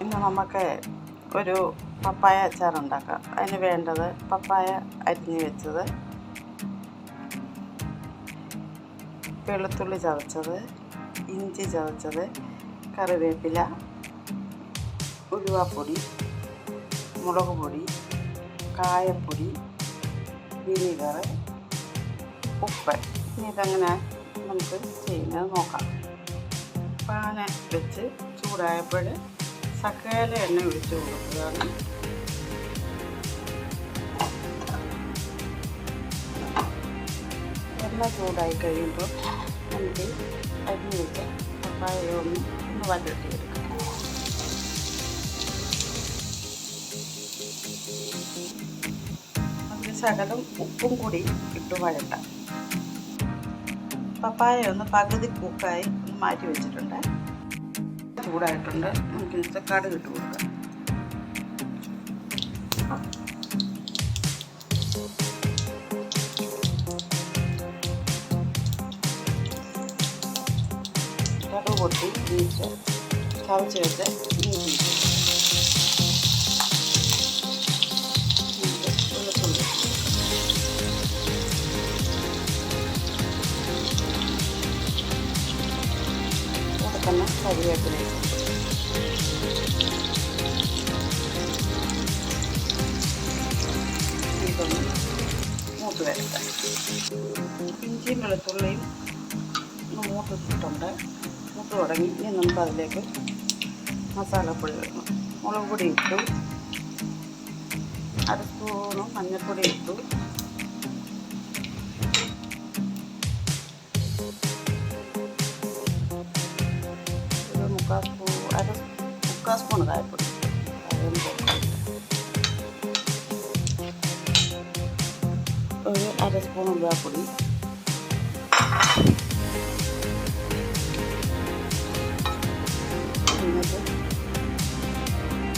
ഇന്ന് നമുക്ക് ഒരു പപ്പായ അച്ചാർ ഉണ്ടാക്കാം. അതിന് വേണ്ടത് പപ്പായ അരിഞ്ഞ് വെച്ചത്, വെളുത്തുള്ളി ചതച്ചത്, ഇഞ്ചി ചതച്ചത്, കറിവേപ്പില, ഉലുവാപ്പൊടി, മുളക് പൊടി, കായപ്പൊടി, വിനീഗർ, ഉപ്പ്. ഇനി ഇതെങ്ങനെ നമുക്ക് ചെയ്യുന്നത് നോക്കാം. പാന വെച്ച് ചൂടായപ്പോൾ ശകല എണ്ണ ഒഴിച്ച് കൊടുക്കുകയാണ്. എണ്ണ ചൂടായി കഴിയുമ്പോൾ നമുക്ക് അരിഞ്ഞ് വെച്ച പപ്പായ ഒന്ന് വഴറ്റിയെടുക്കാം. അതിൽ ശകലം ഉപ്പും കൂടി ഇട്ട് വഴറ്റാം. പപ്പായ ഒന്ന് പകുതി കുക്കായി മാറ്റി വെച്ചിട്ടുണ്ട്. ചൂടായിട്ടുണ്ട്. നമുക്ക് കടുക് ഇട്ട് കൊടുക്കാം. കടുക് പൊട്ടി ഇഞ്ചി ചതച്ച് വെച്ച് ഇഞ്ചി, വെളുത്തുള്ളി, കൊടുക്കുന്ന കറിവേപ്പില, ഇതൊന്ന് മൂത്ത് വരട്ടെ. ഇഞ്ചിയും വെളുത്തുള്ളിയും ഒന്ന് മൂത്തിട്ടുണ്ട്. മൂത്ത് തുടങ്ങി. ഇനി നമുക്ക് അതിലേക്ക് മസാലപ്പൊടി ഇടണം. മുളക് പൊടി ഇട്ടു, അര സ്പൂണ് മഞ്ഞൾപ്പൊടി ഇട്ടു, ഒരു മുക്കാൽ സ്പൂൺ കായപ്പൊടി, ഒരു അര സ്പൂൺ ഉലുവാപ്പൊടി, എന്നിട്ട്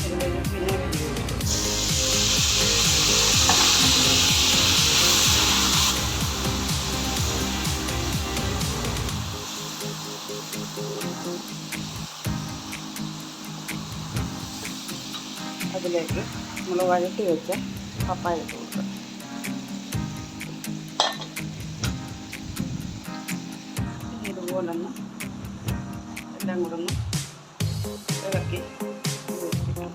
ഇതിലേക്ക് വിനീഗർ ഉപയോഗിക്കും. അതിലേക്ക് നമ്മൾ വഴറ്റി വെച്ച പപ്പായ ഇട്ട് കൊടുക്കുക. ഇതുപോലെ തന്നെ എല്ലാം കൂടെ ഒന്ന് ഇളക്കി യോജിപ്പിക്കണം.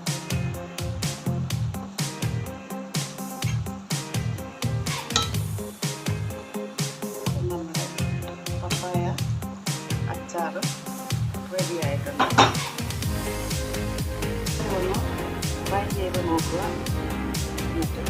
നമ്മുടെ പപ്പായ അച്ചാർ റെഡി ആയിട്ടുണ്ട്. ഒന്ന് ഫ്രൈ ചെയ്ത് നോക്കുക. എന്നിട്ട്